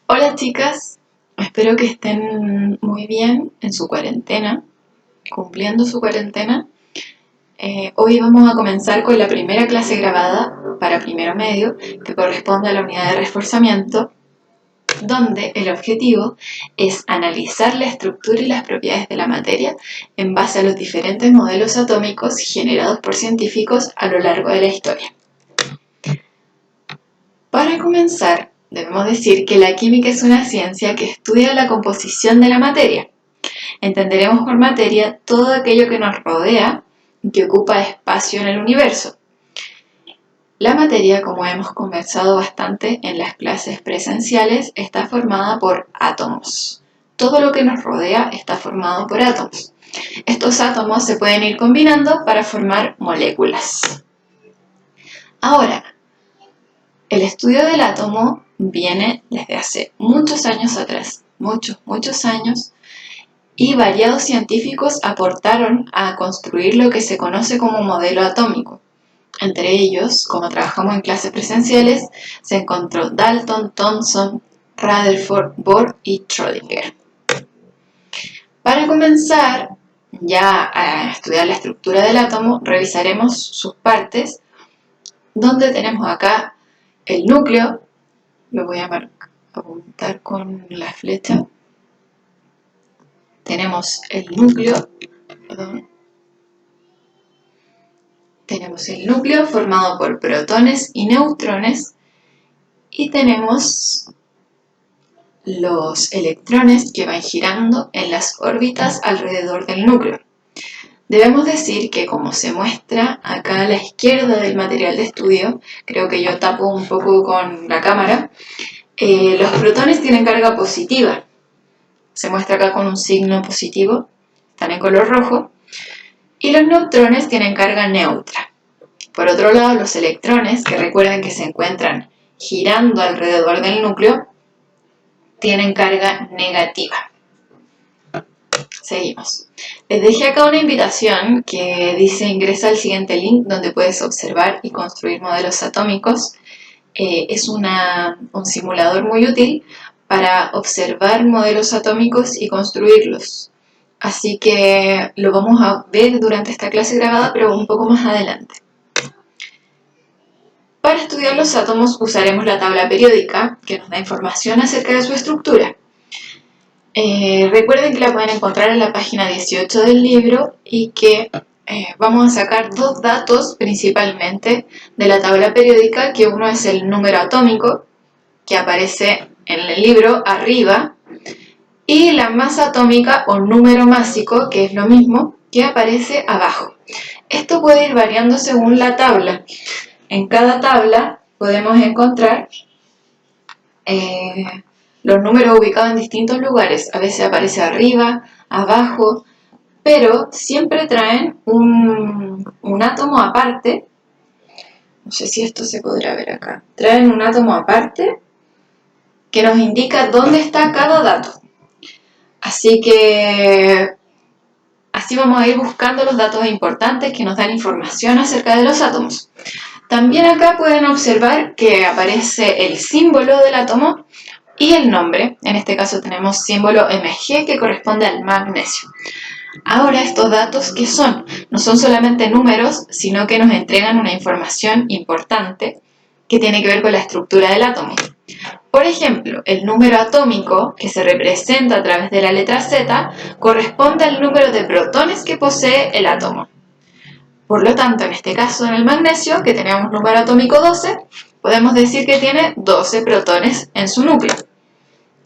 Hola chicas, espero que estén muy bien en su cuarentena, cumpliendo su cuarentena. Hoy vamos a comenzar con la primera clase grabada para primero medio, que corresponde a la unidad de reforzamiento, donde el objetivo es analizar la estructura y las propiedades de la materia en base a los diferentes modelos atómicos generados por científicos a lo largo de la historia. Para comenzar, debemos decir que la química es una ciencia que estudia la composición de la materia. Entenderemos por materia todo aquello que nos rodea y que ocupa espacio en el universo. La materia, como hemos conversado bastante en las clases presenciales, está formada por átomos. Todo lo que nos rodea está formado por átomos. Estos átomos se pueden ir combinando para formar moléculas. Ahora, el estudio del átomo viene desde hace muchos años atrás, muchos años, y variados científicos aportaron a construir lo que se conoce como modelo atómico. Entre ellos, como trabajamos en clases presenciales, se encontró Dalton, Thomson, Rutherford, Bohr y Schrödinger. Para comenzar ya a estudiar la estructura del átomo, revisaremos sus partes, donde tenemos acá el núcleo. Lo voy a apuntar con la flecha. Tenemos el núcleo, Tenemos el núcleo formado por protones y neutrones, y tenemos los electrones que van girando en las órbitas alrededor del núcleo. Debemos decir que, como se muestra acá a la izquierda del material de estudio, creo que yo tapo un poco con la cámara, los protones tienen carga positiva. Se muestra acá con un signo positivo, están en color rojo, y los neutrones tienen carga neutra. Por otro lado, los electrones, que recuerden que se encuentran girando alrededor del núcleo, tienen carga negativa. Seguimos. Les dejé acá una invitación que dice: ingresa al siguiente link donde puedes observar y construir modelos atómicos. Es un simulador muy útil para observar modelos atómicos y construirlos. Así que lo vamos a ver durante esta clase grabada, pero un poco más adelante. Para estudiar los átomos usaremos la tabla periódica, que nos da información acerca de su estructura. Recuerden que la pueden encontrar en la página 18 del libro y que vamos a sacar dos datos principalmente de la tabla periódica, que uno es el número atómico, que aparece en el libro arriba, y la masa atómica o número másico, que es lo mismo, que aparece abajo. Esto puede ir variando según la tabla. En cada tabla podemos encontrar los números ubicados en distintos lugares. A veces aparece arriba, abajo, pero siempre traen un átomo aparte. No sé si esto se podrá ver acá. Traen un átomo aparte que nos indica dónde está cada dato. Así que así vamos a ir buscando los datos importantes que nos dan información acerca de los átomos. También acá pueden observar que aparece el símbolo del átomo y el nombre. En este caso tenemos símbolo Mg, que corresponde al magnesio. Ahora, estos datos, ¿qué son? No son solamente números, sino que nos entregan una información importante que tiene que ver con la estructura del átomo. Por ejemplo, el número atómico, que se representa a través de la letra Z, corresponde al número de protones que posee el átomo. Por lo tanto, en este caso, en el magnesio, que tenemos número atómico 12, podemos decir que tiene 12 protones en su núcleo.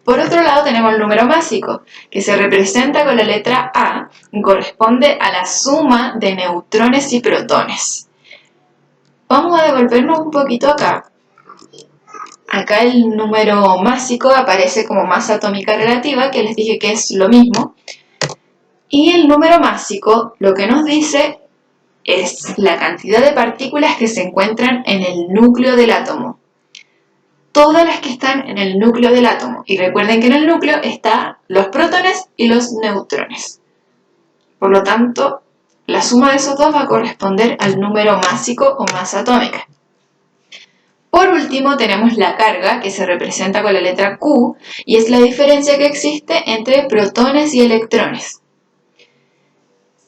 Por otro lado, tenemos el número másico, que se representa con la letra A y corresponde a la suma de neutrones y protones. Vamos a devolvernos un poquito acá. Acá el número másico aparece como masa atómica relativa, que les dije que es lo mismo. Y el número másico lo que nos dice es la cantidad de partículas que se encuentran en el núcleo del átomo. Todas las que están en el núcleo del átomo. Y recuerden que en el núcleo están los protones y los neutrones. Por lo tanto, la suma de esos dos va a corresponder al número másico o masa atómica. Por último tenemos la carga, que se representa con la letra Q, y es la diferencia que existe entre protones y electrones.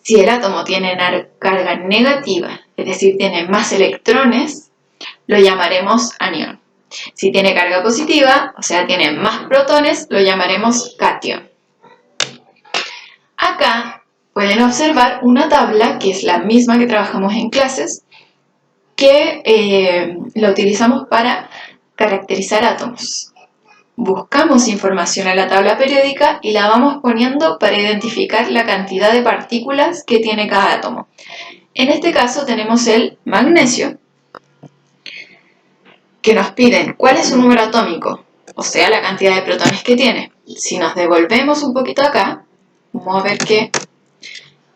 Si el átomo tiene una carga negativa, es decir, tiene más electrones, lo llamaremos anión. Si tiene carga positiva, o sea, tiene más protones, lo llamaremos catión. Acá pueden observar una tabla que es la misma que trabajamos en clases, que la utilizamos para caracterizar átomos. Buscamos información en la tabla periódica y la vamos poniendo para identificar la cantidad de partículas que tiene cada átomo. En este caso tenemos el magnesio, que nos piden cuál es su número atómico, o sea, la cantidad de protones que tiene. Si nos devolvemos un poquito acá, vamos a ver que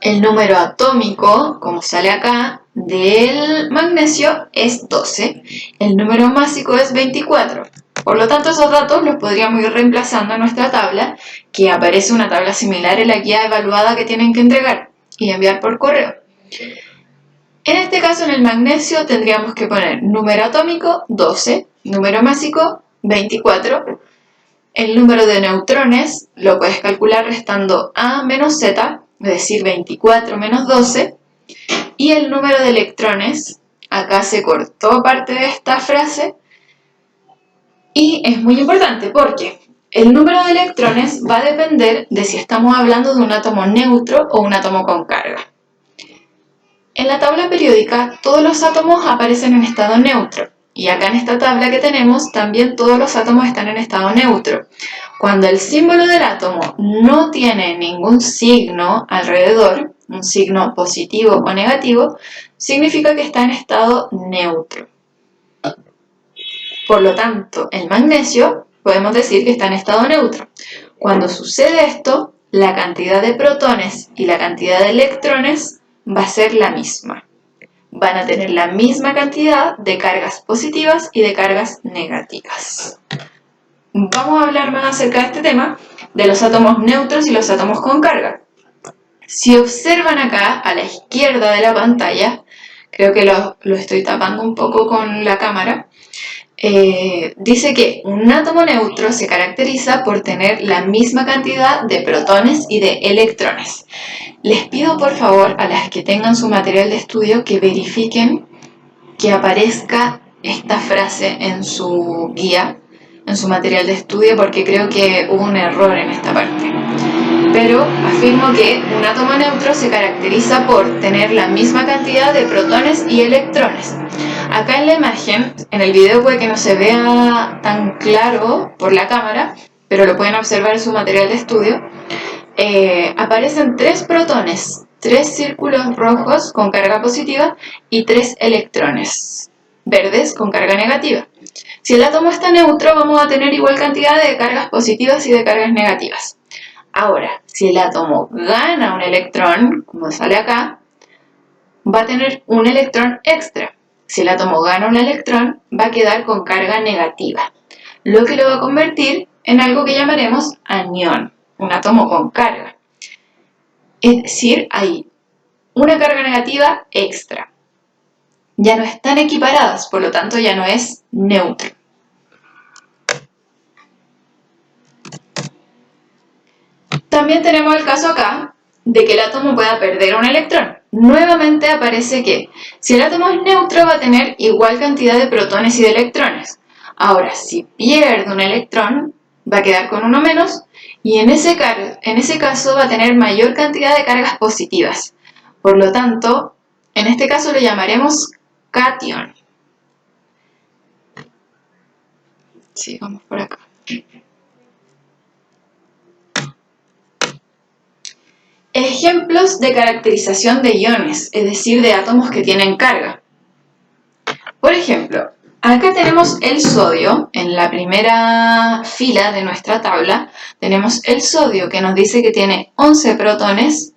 el número atómico, como sale acá, del magnesio es 12. El número másico es 24. Por lo tanto, esos datos los podríamos ir reemplazando en nuestra tabla, que aparece una tabla similar en la guía evaluada que tienen que entregar y enviar por correo. En este caso, en el magnesio tendríamos que poner número atómico 12, número másico 24. El número de neutrones lo puedes calcular restando A menos Z, es decir, 24 menos 12. Y el número de electrones, acá se cortó parte de esta frase, y es muy importante porque el número de electrones va a depender de si estamos hablando de un átomo neutro o un átomo con carga. En la tabla periódica todos los átomos aparecen en estado neutro, y acá en esta tabla que tenemos también todos los átomos están en estado neutro. Cuando el símbolo del átomo no tiene ningún signo alrededor, un signo positivo o negativo, significa que está en estado neutro. Por lo tanto, el magnesio podemos decir que está en estado neutro. Cuando sucede esto, la cantidad de protones y la cantidad de electrones va a ser la misma. Van a tener la misma cantidad de cargas positivas y de cargas negativas. Vamos a hablar más acerca de este tema, de los átomos neutros y los átomos con carga. Si observan acá a la izquierda de la pantalla, creo que lo estoy tapando un poco con la cámara, dice que un átomo neutro se caracteriza por tener la misma cantidad de protones y de electrones. Les pido por favor a las que tengan su material de estudio que verifiquen que aparezca esta frase en su guía, en su material de estudio, porque creo que hubo un error en esta parte. Pero afirmo que un átomo neutro se caracteriza por tener la misma cantidad de protones y electrones. Acá en la imagen, en el video puede que no se vea tan claro por la cámara, pero lo pueden observar en su material de estudio. Aparecen 3 protones, 3 círculos rojos con carga positiva y 3 electrones verdes con carga negativa. Si el átomo está neutro, vamos a tener igual cantidad de cargas positivas y de cargas negativas. Ahora, si el átomo gana un electrón, como sale acá, va a tener un electrón extra. Si el átomo gana un electrón, va a quedar con carga negativa, lo que lo va a convertir en algo que llamaremos anión, un átomo con carga. Es decir, hay una carga negativa extra. Ya no están equiparadas, por lo tanto ya no es neutro. También tenemos el caso acá de que el átomo pueda perder un electrón. Nuevamente aparece que si el átomo es neutro va a tener igual cantidad de protones y de electrones. Ahora, si pierde un electrón, va a quedar con uno menos y en ese caso va a tener mayor cantidad de cargas positivas. Por lo tanto, en este caso lo llamaremos catión. Sigamos por acá. Ejemplos de caracterización de iones, es decir, de átomos que tienen carga. Por ejemplo, acá tenemos el sodio, en la primera fila de nuestra tabla, tenemos el sodio que nos dice que tiene 11 protones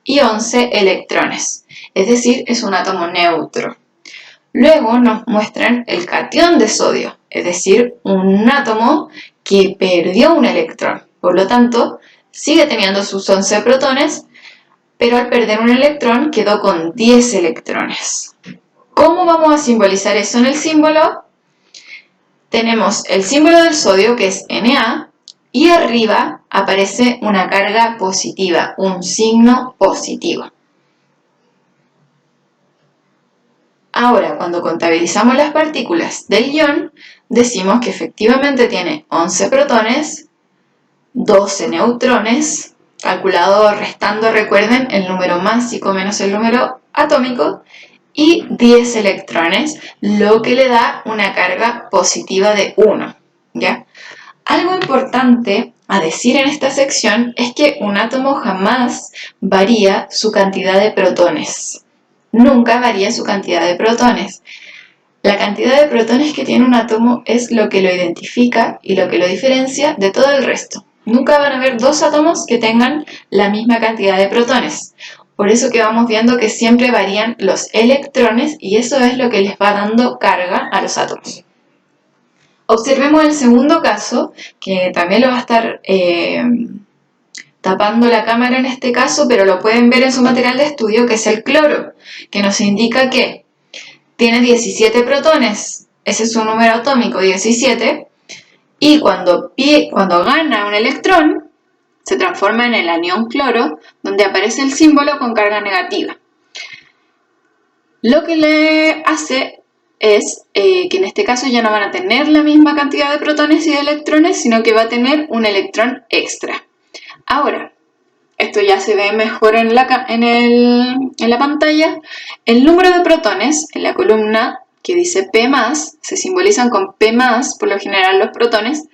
y 11 electrones, es decir, es un átomo neutro. Luego nos muestran el catión de sodio, es decir, un átomo que perdió un electrón, por lo tanto, sigue teniendo sus 11 protones, pero al perder un electrón quedó con 10 electrones. ¿Cómo vamos a simbolizar eso en el símbolo? tenemos el símbolo del sodio, que es Na, y arriba aparece una carga positiva, un signo positivo. Ahora, cuando contabilizamos las partículas del ion, decimos que efectivamente tiene 11 protones, 12 neutrones, calculado restando, recuerden, el número másico menos el número atómico, y 10 electrones, lo que le da una carga positiva de 1, ¿ya? Algo importante a decir en esta sección es que un átomo jamás varía su cantidad de protones. Nunca varía su cantidad de protones. La cantidad de protones que tiene un átomo es lo que lo identifica y lo que lo diferencia de todo el resto. Nunca van a haber dos átomos que tengan la misma cantidad de protones. Por eso que vamos viendo que siempre varían los electrones y eso es lo que les va dando carga a los átomos. Observemos el segundo caso, que también lo va a estar tapando la cámara en este caso, pero lo pueden ver en su material de estudio, que es el cloro, que nos indica que tiene 17 protones, ese es su número atómico, 17, y cuando gana un electrón, se transforma en el anión cloro, donde aparece el símbolo con carga negativa. Lo que le hace es que en este caso ya no van a tener la misma cantidad de protones y de electrones, sino que va a tener un electrón extra. Ahora, esto ya se ve mejor en la pantalla. El número de protones en la columna que dice P+, se simbolizan con P+, por lo general los protones,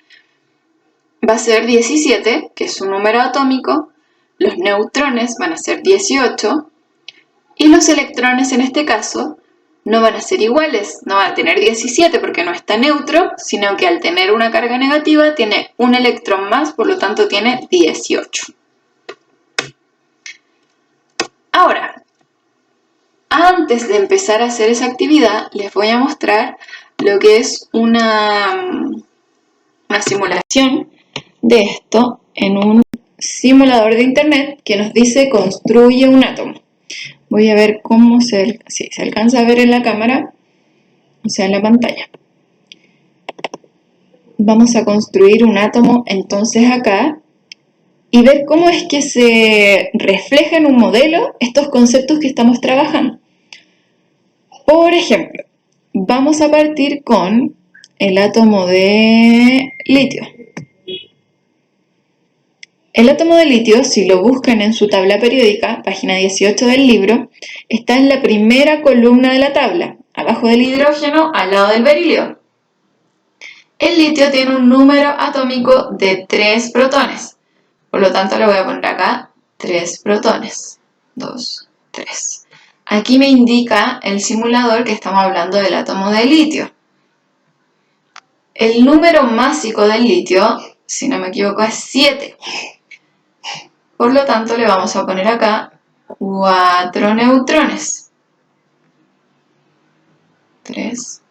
va a ser 17, que es su número atómico, los neutrones van a ser 18, y los electrones en este caso no van a ser iguales, no van a tener 17 porque no está neutro, sino que al tener una carga negativa tiene un electrón más, por lo tanto tiene 18. Ahora, antes de empezar a hacer esa actividad, les voy a mostrar lo que es una simulación de esto en un simulador de internet que nos dice construye un átomo. Voy a ver cómo se alcanza a ver en la cámara, o sea en la pantalla. Vamos a construir un átomo entonces acá y ver cómo es que se refleja en un modelo estos conceptos que estamos trabajando. Por ejemplo, vamos a partir con el átomo de litio. El átomo de litio, si lo buscan en su tabla periódica, página 18 del libro, está en la primera columna de la tabla, abajo del hidrógeno, al lado del berilio. El litio tiene un número atómico de 3 protones, por lo tanto le voy a poner acá 3 protones, 2, 3. Aquí me indica el simulador que estamos hablando del átomo de litio. El número másico del litio, si no me equivoco, es 7. Por lo tanto, le vamos a poner acá 4 neutrones. 3,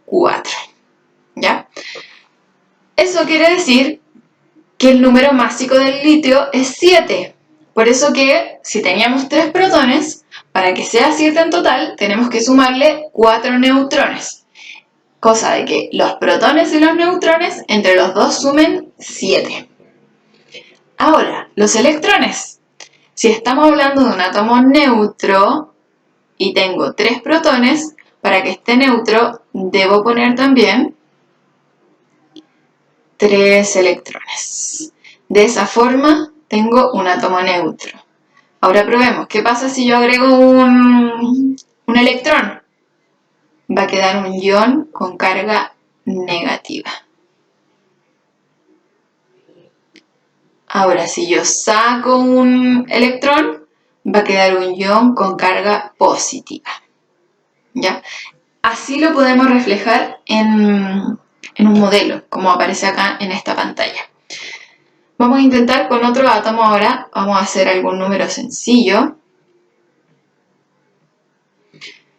4. ¿Ya? Eso quiere decir que el número másico del litio es 7. Por eso que si teníamos 3 protones, para que sea 7 en total, tenemos que sumarle 4 neutrones. Cosa de que los protones y los neutrones entre los dos sumen 7. Ahora, los electrones. Si estamos hablando de un átomo neutro y tengo 3 protones, para que esté neutro debo poner también 3 electrones. De esa forma tengo un átomo neutro. Ahora probemos, ¿qué pasa si yo agrego un electrón? Va a quedar un ion con carga negativa. Ahora, si yo saco un electrón, va a quedar un ion con carga positiva. ¿Ya? Así lo podemos reflejar en un modelo, como aparece acá en esta pantalla. Vamos a intentar con otro átomo ahora. Vamos a hacer algún número sencillo.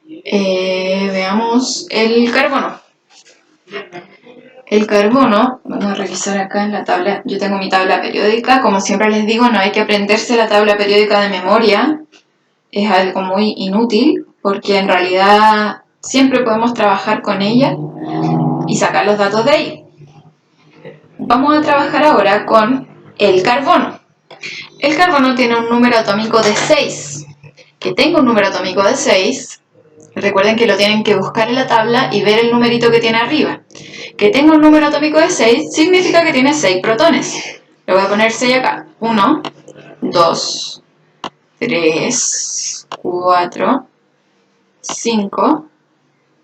Veamos el carbono. El carbono, vamos a revisar acá en la tabla, yo tengo mi tabla periódica, como siempre les digo, no hay que aprenderse la tabla periódica de memoria, es algo muy inútil, porque en realidad siempre podemos trabajar con ella, y sacar los datos de ahí. Vamos a trabajar ahora con el carbono. El carbono tiene un número atómico de 6. Que tenga un número atómico de 6, recuerden que lo tienen que buscar en la tabla y ver el numerito que tiene arriba. Que tenga un número atómico de 6 significa que tiene 6 protones. Le voy a poner 6 acá. 1, 2, 3, 4, 5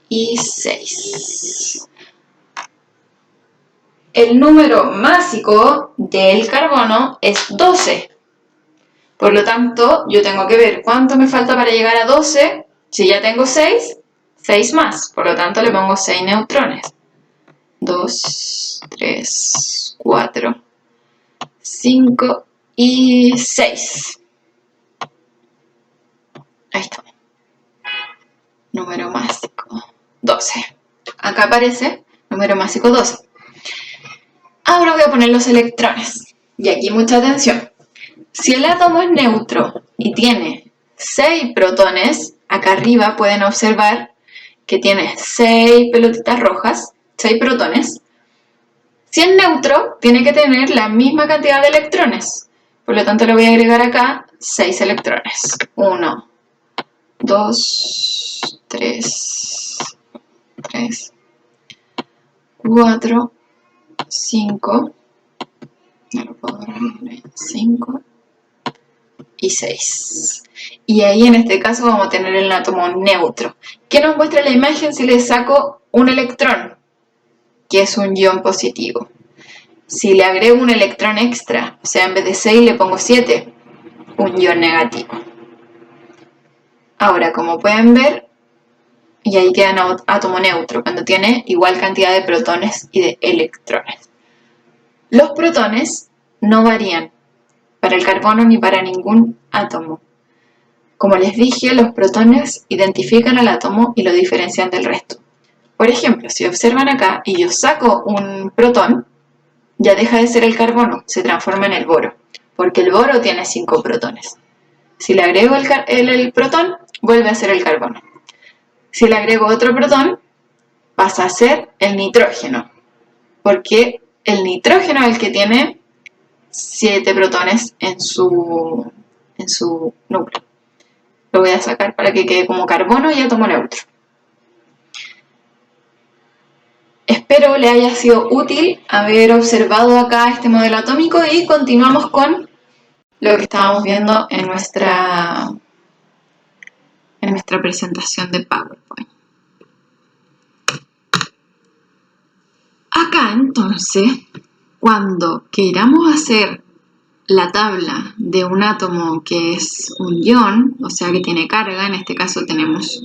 y 6. El número másico del carbono es 12. Por lo tanto, yo tengo que ver cuánto me falta para llegar a 12. Si ya tengo 6, 6 más. Por lo tanto, le pongo 6 neutrones. 2, 3, 4, 5 y 6. Ahí está. Número másico 12. Acá aparece número másico 12. Ahora voy a poner los electrones. Y aquí mucha atención. Si el átomo es neutro y tiene 6 protones, acá arriba pueden observar que tiene 6 pelotitas rojas, 6 protones. Si es neutro, tiene que tener la misma cantidad de electrones. Por lo tanto, le voy a agregar acá 6 electrones. 1, 2, 3, 4, 5, 5 y 6. Y ahí en este caso vamos a tener el átomo neutro. ¿Qué nos muestra la imagen si le saco un electrón? Que es un ion positivo. Si le agrego un electrón extra, o sea, en vez de 6 le pongo 7, un ion negativo. Ahora, como pueden ver, y ahí queda un átomo neutro, cuando tiene igual cantidad de protones y de electrones. Los protones no varían para el carbono ni para ningún átomo. Como les dije, los protones identifican al átomo y lo diferencian del resto. Por ejemplo, si observan acá y yo saco un protón, ya deja de ser el carbono, se transforma en el boro, porque el boro tiene 5 protones. Si le agrego el protón, vuelve a ser el carbono. Si le agrego otro protón, pasa a ser el nitrógeno, porque el nitrógeno es el que tiene 7 protones en su núcleo. Lo voy a sacar para que quede como carbono y átomo neutro. Espero le haya sido útil haber observado acá este modelo atómico y continuamos con lo que estábamos viendo en nuestra presentación de PowerPoint. Acá entonces, cuando queramos hacer la tabla de un átomo que es un ion, o sea que tiene carga, en este caso tenemos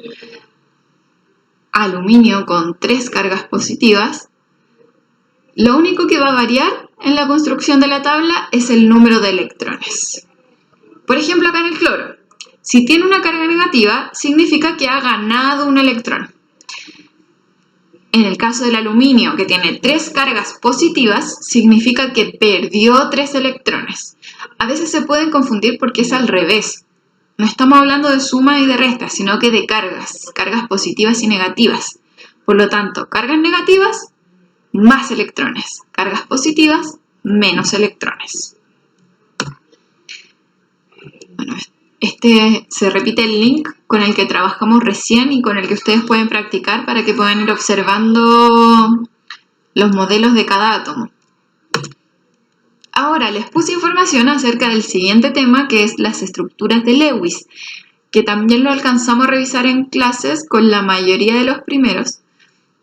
aluminio con 3 cargas positivas, lo único que va a variar en la construcción de la tabla es el número de electrones. Por ejemplo, acá en el cloro, si tiene una carga negativa, significa que ha ganado un electrón. En el caso del aluminio, que tiene 3 cargas positivas, significa que perdió 3 electrones. A veces se pueden confundir porque es al revés. No estamos hablando de suma y de resta, sino que de cargas positivas y negativas. Por lo tanto, cargas negativas, más electrones. Cargas positivas, menos electrones. Bueno, se repite el link con el que trabajamos recién y con el que ustedes pueden practicar para que puedan ir observando los modelos de cada átomo. Ahora les puse información acerca del siguiente tema, que es las estructuras de Lewis, que también lo alcanzamos a revisar en clases con la mayoría de los primeros,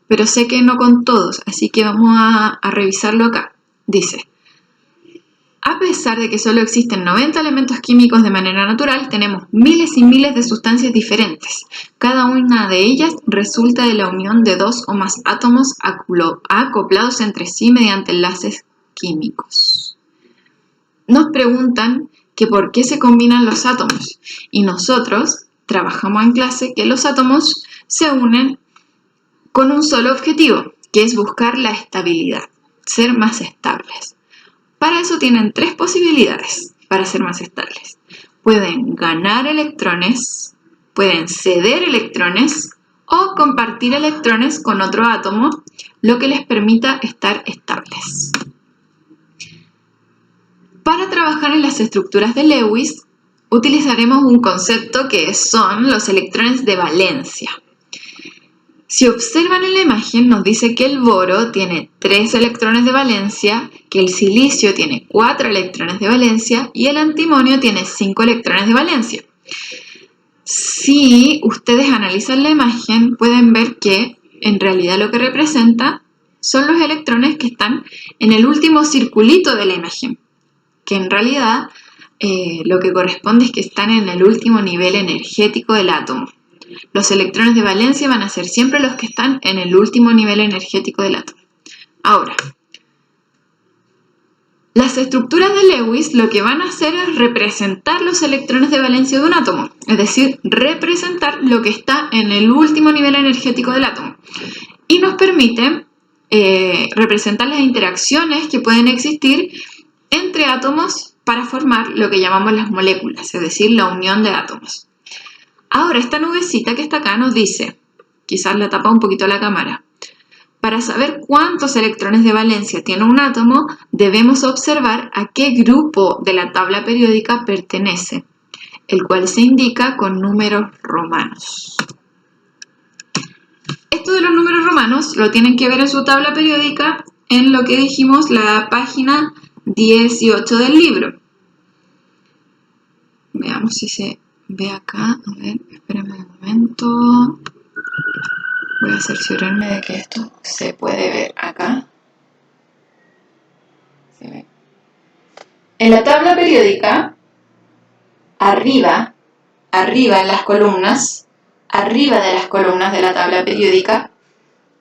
pero sé que no con todos, así que vamos a revisarlo acá. Dice: a pesar de que solo existen 90 elementos químicos de manera natural, tenemos miles y miles de sustancias diferentes. Cada una de ellas resulta de la unión de 2 o más átomos acoplados entre sí mediante enlaces químicos. Nos preguntan que por qué se combinan los átomos, y nosotros trabajamos en clase que los átomos se unen con un solo objetivo, que es buscar la estabilidad, ser más estables. Para eso tienen 3 posibilidades para ser más estables. Pueden ganar electrones, pueden ceder electrones o compartir electrones con otro átomo, lo que les permita estar estables. Para trabajar en las estructuras de Lewis, utilizaremos un concepto que son los electrones de valencia. Si observan en la imagen, nos dice que el boro tiene 3 electrones de valencia, que el silicio tiene 4 electrones de valencia y el antimonio tiene 5 electrones de valencia. Si ustedes analizan la imagen, pueden ver que en realidad lo que representa son los electrones que están en el último circulito de la imagen, que en realidad lo que corresponde es que están en el último nivel energético del átomo. Los electrones de valencia van a ser siempre los que están en el último nivel energético del átomo. Ahora, las estructuras de Lewis lo que van a hacer es representar los electrones de valencia de un átomo, es decir, representar lo que está en el último nivel energético del átomo. Y nos permite representar las interacciones que pueden existir entre átomos para formar lo que llamamos las moléculas, es decir, la unión de átomos. Ahora, esta nubecita que está acá nos dice, quizás la tapa un poquito la cámara, para saber cuántos electrones de valencia tiene un átomo, debemos observar a qué grupo de la tabla periódica pertenece, el cual se indica con números romanos. Esto de los números romanos lo tienen que ver en su tabla periódica en lo que dijimos, la página 18 del libro. Veamos si se ve acá. A ver, espérenme un momento. Voy a cerciorarme de que esto se puede ver acá. Se ve. En la tabla periódica, arriba en las columnas, arriba de las columnas de la tabla periódica,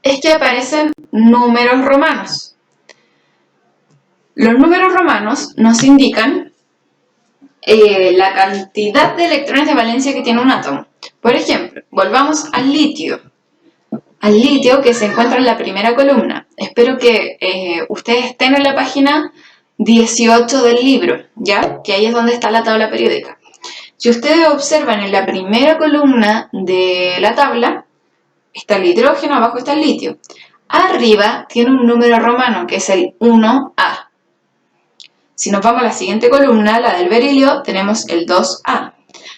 es que aparecen números romanos. Los números romanos nos indican la cantidad de electrones de valencia que tiene un átomo. Por ejemplo, volvamos al litio. Al litio que se encuentra en la primera columna. Espero que ustedes estén en la página 18 del libro, ¿ya? Que ahí es donde está la tabla periódica. Si ustedes observan en la primera columna de la tabla, está el hidrógeno, abajo está el litio. Arriba tiene un número romano que es el 1A. Si nos vamos a la siguiente columna, la del berilio, tenemos el 2A.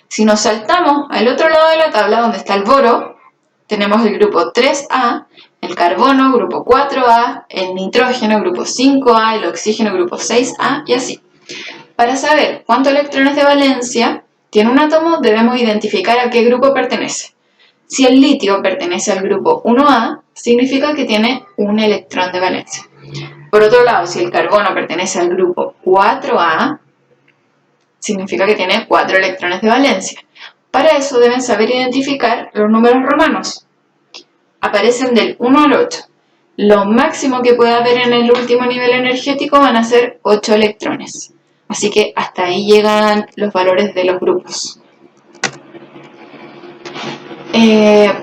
Si nos saltamos al otro lado de la tabla, donde está el boro, tenemos el grupo 3A, el carbono, grupo 4A, el nitrógeno, grupo 5A, el oxígeno, grupo 6A, y así. Para saber cuántos electrones de valencia tiene un átomo, debemos identificar a qué grupo pertenece. Si el litio pertenece al grupo 1A, significa que tiene un electrón de valencia. Por otro lado, si el carbono pertenece al grupo 4A, significa que tiene 4 electrones de valencia. Para eso deben saber identificar los números romanos. Aparecen del 1 al 8. Lo máximo que puede haber en el último nivel energético van a ser 8 electrones. Así que hasta ahí llegan los valores de los grupos.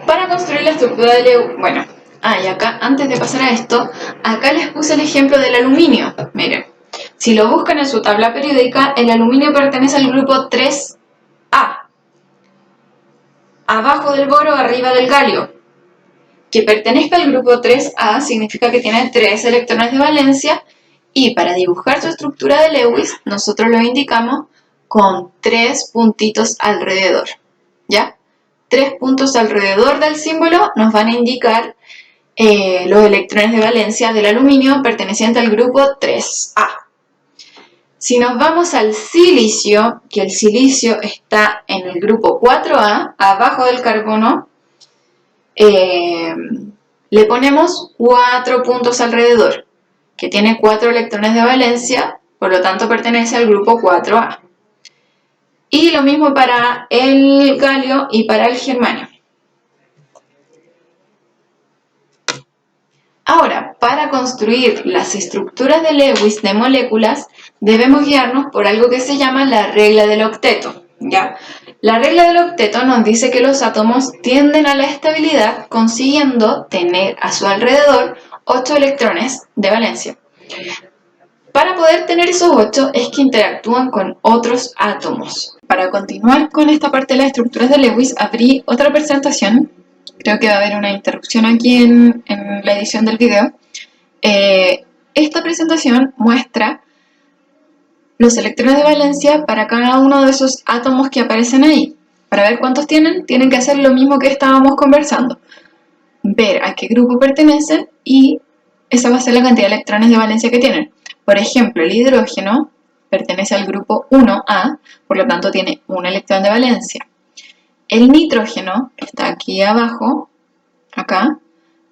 Para construir la estructura de Lewis, bueno, y acá, antes de pasar a esto, acá les puse el ejemplo del aluminio. Miren, si lo buscan en su tabla periódica, el aluminio pertenece al grupo 3A. Abajo del boro, arriba del galio. Que pertenezca al grupo 3A significa que tiene 3 electrones de valencia, y para dibujar su estructura de Lewis, nosotros lo indicamos con 3 puntitos alrededor, ¿ya? 3 puntos alrededor del símbolo nos van a indicar los electrones de valencia del aluminio perteneciente al grupo 3A. Si nos vamos al silicio, que el silicio está en el grupo 4A, abajo del carbono, le ponemos 4 puntos alrededor, que tiene 4 electrones de valencia, por lo tanto pertenece al grupo 4A. Y lo mismo para el galio y para el germanio. Ahora, para construir las estructuras de Lewis de moléculas, debemos guiarnos por algo que se llama la regla del octeto, ¿ya? La regla del octeto nos dice que los átomos tienden a la estabilidad consiguiendo tener a su alrededor 8 electrones de valencia. Para poder tener esos 8 es que interactúan con otros átomos. Para continuar con esta parte de las estructuras de Lewis, abrí otra presentación creo que va a haber una interrupción aquí en la edición del video. Esta presentación muestra los electrones de valencia para cada uno de esos átomos que aparecen ahí. Para ver cuántos tienen que hacer lo mismo que estábamos conversando. Ver a qué grupo pertenecen y esa va a ser la cantidad de electrones de valencia que tienen. Por ejemplo, el hidrógeno pertenece al grupo 1A, por lo tanto tiene un electrón de valencia. El nitrógeno, que está aquí abajo, acá,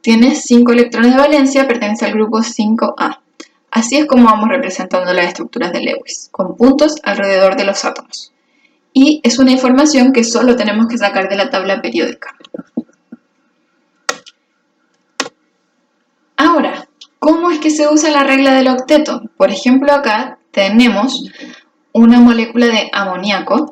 tiene 5 electrones de valencia, pertenece al grupo 5A. Así es como vamos representando las estructuras de Lewis, con puntos alrededor de los átomos. Y es una información que solo tenemos que sacar de la tabla periódica. Ahora, ¿cómo es que se usa la regla del octeto? Por ejemplo, acá tenemos una molécula de amoníaco.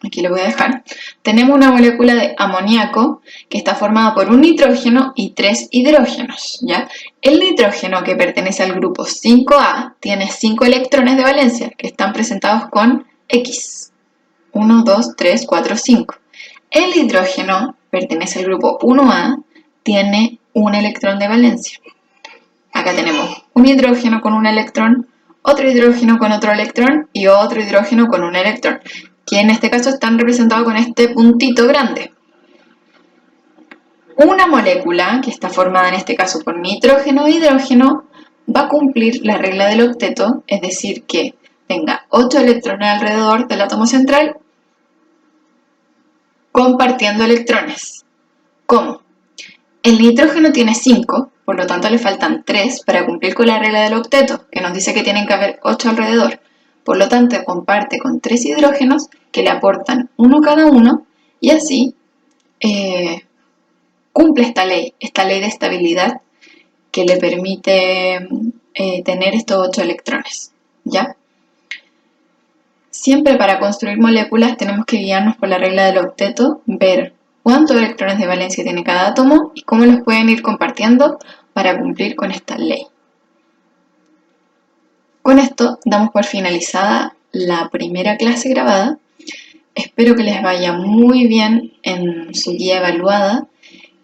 Aquí lo voy a dejar. Tenemos una molécula de amoníaco que está formada por un nitrógeno y 3 hidrógenos, ¿ya? El nitrógeno, que pertenece al grupo 5A, tiene 5 electrones de valencia que están presentados con X. 1, 2, 3, 4, 5. El hidrógeno, pertenece al grupo 1A, tiene un electrón de valencia. Acá tenemos un hidrógeno con un electrón, otro hidrógeno con otro electrón y otro hidrógeno con un electrón, que en este caso están representados con este puntito grande. Una molécula, que está formada en este caso por nitrógeno e hidrógeno, va a cumplir la regla del octeto, es decir, que tenga 8 electrones alrededor del átomo central, compartiendo electrones. ¿Cómo? El nitrógeno tiene 5, por lo tanto le faltan 3 para cumplir con la regla del octeto, que nos dice que tienen que haber 8 alrededor. Por lo tanto, comparte con 3 hidrógenos que le aportan 1 cada uno, y así cumple esta ley de estabilidad que le permite tener estos 8 electrones, ¿ya? Siempre para construir moléculas tenemos que guiarnos por la regla del octeto, ver cuántos electrones de valencia tiene cada átomo y cómo los pueden ir compartiendo para cumplir con esta ley. Con esto damos por finalizada la primera clase grabada. Espero que les vaya muy bien en su guía evaluada.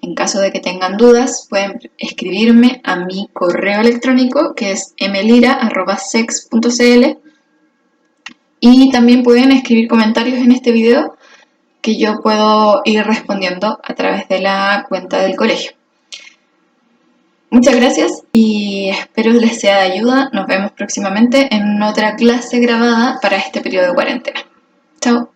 En caso de que tengan dudas, pueden escribirme a mi correo electrónico, que es mlira@sex.cl, y también pueden escribir comentarios en este video que yo puedo ir respondiendo a través de la cuenta del colegio. Muchas gracias y espero les sea de ayuda. Nos vemos próximamente en otra clase grabada para este periodo de cuarentena. Chao.